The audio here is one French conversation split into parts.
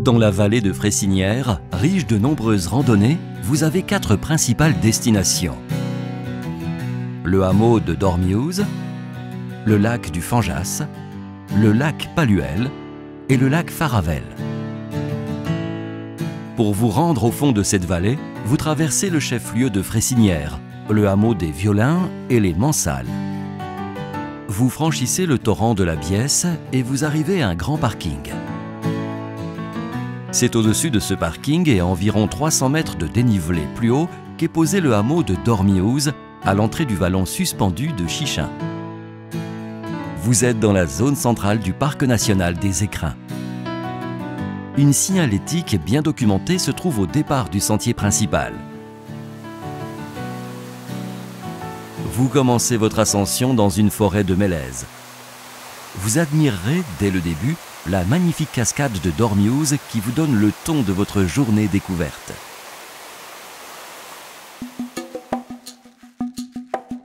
Dans la vallée de Fresinière, riche de nombreuses randonnées, vous avez 4 principales destinations. Le hameau de Dormiouz, le lac du Fanjas, le lac Paluel et le lac Faravel. Pour vous rendre au fond de cette vallée, vous traversez le chef-lieu de Fresinière, le hameau des Violins et les Mansales. Vous franchissez le torrent de la Biesse et vous arrivez à un grand parking. C'est au-dessus de ce parking et à environ 300 mètres de dénivelé plus haut qu'est posé le hameau de Dormiouz, à l'entrée du vallon suspendu de Chichin. Vous êtes dans la zone centrale du parc national des Écrins. Une signalétique bien documentée se trouve au départ du sentier principal. Vous commencez votre ascension dans une forêt de mélèzes. Vous admirerez, dès le début, la magnifique cascade de Dormiouz qui vous donne le ton de votre journée découverte.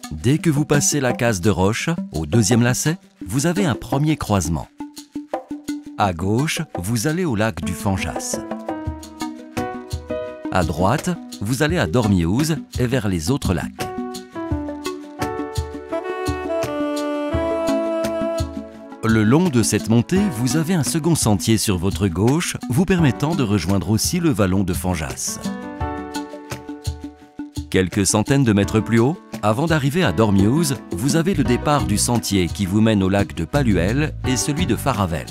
Dès que vous passez la case de roche, au 2e lacet, vous avez un premier croisement. À gauche, vous allez au lac du Fanjas. À droite, vous allez à Dormiouz et vers les autres lacs. Le long de cette montée, vous avez un second sentier sur votre gauche, vous permettant de rejoindre aussi le vallon de Fanjas. Quelques centaines de mètres plus haut, avant d'arriver à Dormiouz, vous avez le départ du sentier qui vous mène au lac de Paluel et celui de Faravel.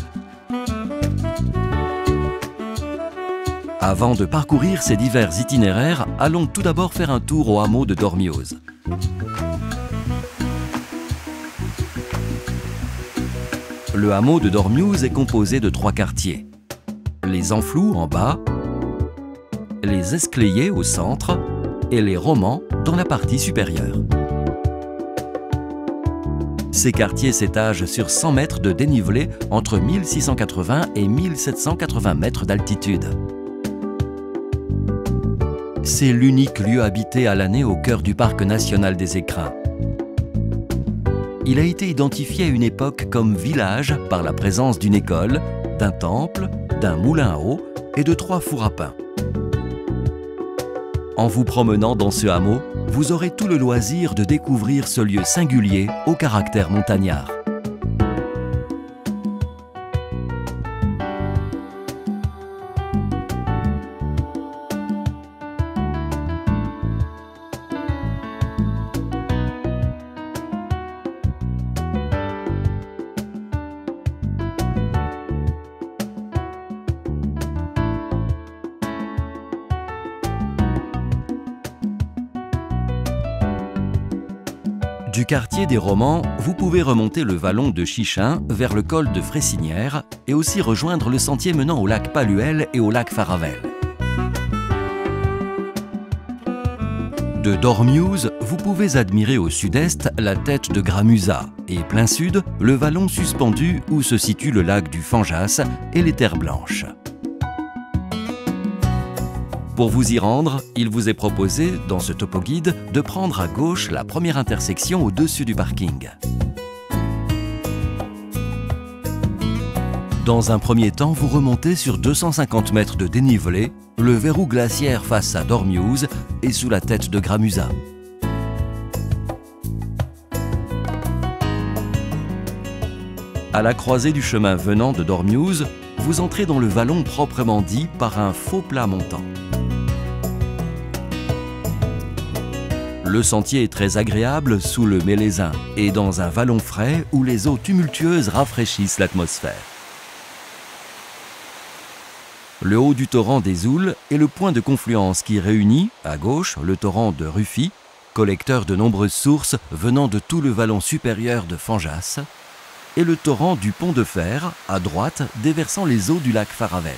Avant de parcourir ces divers itinéraires, allons tout d'abord faire un tour au hameau de Dormiouz. Le hameau de Dormiouz est composé de 3 quartiers. Les Enflous en bas, les Escléiers au centre et les Romans dans la partie supérieure. Ces quartiers s'étagent sur 100 mètres de dénivelé entre 1680 et 1780 mètres d'altitude. C'est l'unique lieu habité à l'année au cœur du parc national des Écrins. Il a été identifié à une époque comme village par la présence d'une école, d'un temple, d'un moulin à eau et de 3 fours à pain. En vous promenant dans ce hameau, vous aurez tout le loisir de découvrir ce lieu singulier au caractère montagnard. Du quartier des Romans, vous pouvez remonter le vallon de Chichin vers le col de Fresinière et aussi rejoindre le sentier menant au lac Paluel et au lac Faravel. De Dormiouz, vous pouvez admirer au sud-est la tête de Gramusa et plein sud, le vallon suspendu où se situe le lac du Fanjas et les terres blanches. Pour vous y rendre, il vous est proposé, dans ce topo-guide, de prendre à gauche la première intersection au-dessus du parking. Dans un premier temps, vous remontez sur 250 mètres de dénivelé, le verrou glaciaire face à Dormiouz et sous la tête de Gramusa. À la croisée du chemin venant de Dormiouz, vous entrez dans le vallon proprement dit par un faux plat montant. Le sentier est très agréable sous le Mélézin et dans un vallon frais où les eaux tumultueuses rafraîchissent l'atmosphère. Le haut du torrent des Oules est le point de confluence qui réunit, à gauche, le torrent de Ruffy, collecteur de nombreuses sources venant de tout le vallon supérieur de Fanjas, et le torrent du Pont de Fer, à droite, déversant les eaux du lac Faravel.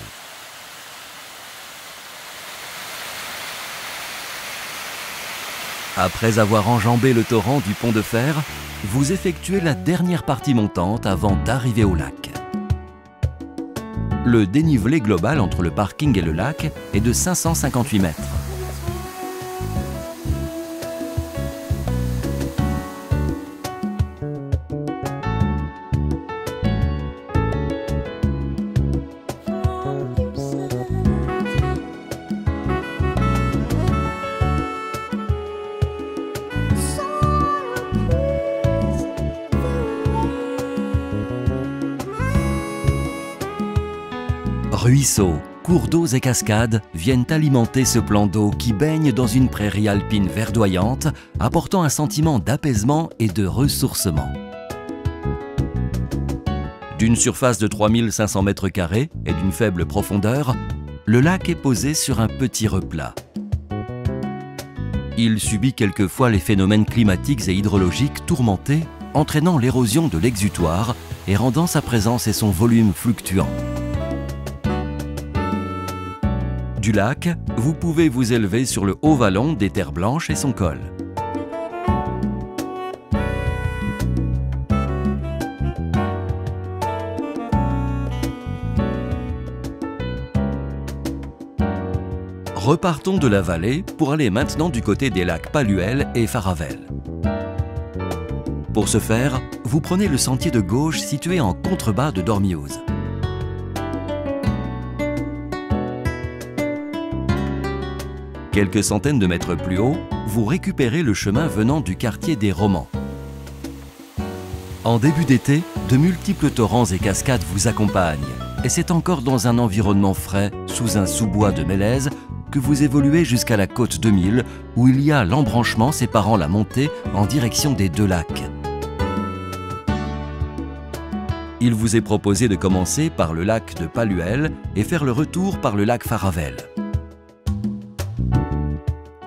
Après avoir enjambé le torrent du Pont de Fer, vous effectuez la dernière partie montante avant d'arriver au lac. Le dénivelé global entre le parking et le lac est de 558 mètres. Ruisseaux, cours d'eau et cascades viennent alimenter ce plan d'eau qui baigne dans une prairie alpine verdoyante, apportant un sentiment d'apaisement et de ressourcement. D'une surface de 3500 m² et d'une faible profondeur, le lac est posé sur un petit replat. Il subit quelquefois les phénomènes climatiques et hydrologiques tourmentés, entraînant l'érosion de l'exutoire et rendant sa présence et son volume fluctuants. Du lac, vous pouvez vous élever sur le haut vallon des Terres Blanches et son col. Repartons de la vallée pour aller maintenant du côté des lacs Palluel et Faravel. Pour ce faire, vous prenez le sentier de gauche situé en contrebas de Dormiouz. Quelques centaines de mètres plus haut, vous récupérez le chemin venant du quartier des Romans. En début d'été, de multiples torrents et cascades vous accompagnent, et c'est encore dans un environnement frais, sous un sous-bois de mélèze, que vous évoluez jusqu'à la côte 2000, où il y a l'embranchement séparant la montée en direction des deux lacs. Il vous est proposé de commencer par le lac de Palluel et faire le retour par le lac Faravel.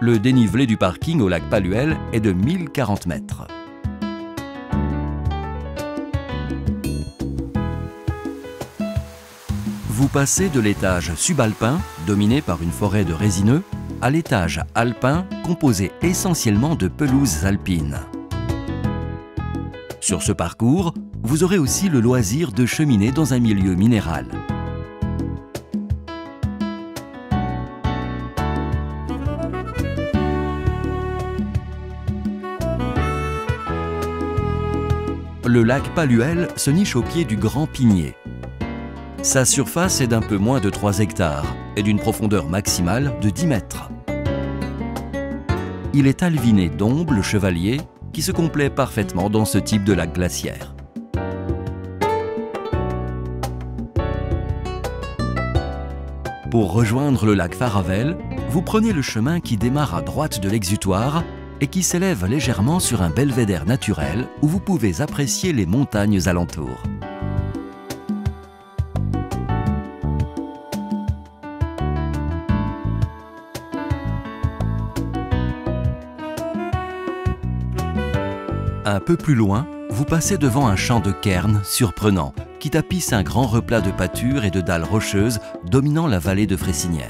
Le dénivelé du parking au lac Palluel est de 1040 mètres. Vous passez de l'étage subalpin, dominé par une forêt de résineux, à l'étage alpin, composé essentiellement de pelouses alpines. Sur ce parcours, vous aurez aussi le loisir de cheminer dans un milieu minéral. Le lac Palluel se niche au pied du Grand Pigné. Sa surface est d'un peu moins de 3 hectares et d'une profondeur maximale de 10 mètres. Il est alviné d'Ombe le Chevalier qui se complaît parfaitement dans ce type de lac glaciaire. Pour rejoindre le lac Faravel, vous prenez le chemin qui démarre à droite de l'exutoire et qui s'élève légèrement sur un belvédère naturel où vous pouvez apprécier les montagnes alentours. Un peu plus loin, vous passez devant un champ de kernes surprenant qui tapisse un grand replat de pâtures et de dalles rocheuses dominant la vallée de Frécinière.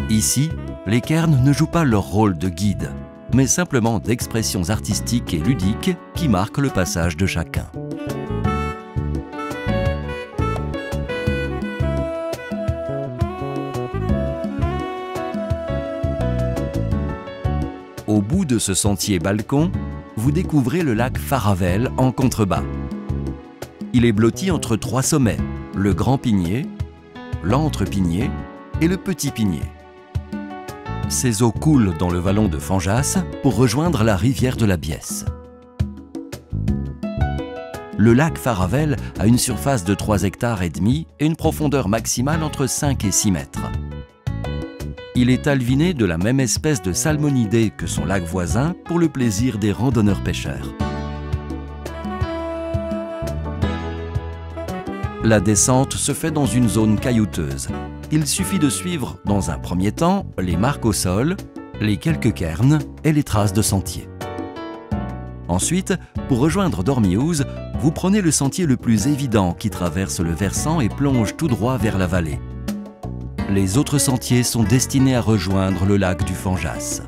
Ici, les cairns ne jouent pas leur rôle de guide, mais simplement d'expressions artistiques et ludiques qui marquent le passage de chacun. Au bout de ce sentier balcon, vous découvrez le lac Faravel en contrebas. Il est blotti entre 3 sommets, le Grand Pigné, l'Entre-Pigné et le Petit Pigné. Ces eaux coulent dans le vallon de Fanjas pour rejoindre la rivière de la Biesse. Le lac Faravel a une surface de 3 hectares et demi et une profondeur maximale entre 5 et 6 mètres. Il est alviné de la même espèce de salmonidés que son lac voisin pour le plaisir des randonneurs-pêcheurs. La descente se fait dans une zone caillouteuse. Il suffit de suivre, dans un premier temps, les marques au sol, les quelques cairns et les traces de sentiers. Ensuite, pour rejoindre Dormiouz, vous prenez le sentier le plus évident qui traverse le versant et plonge tout droit vers la vallée. Les autres sentiers sont destinés à rejoindre le lac du Fanjas.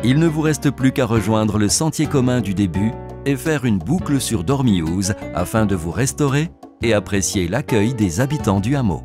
Il ne vous reste plus qu'à rejoindre le sentier commun du début et faire une boucle sur Dormiouz afin de vous restaurer et apprécier l'accueil des habitants du hameau.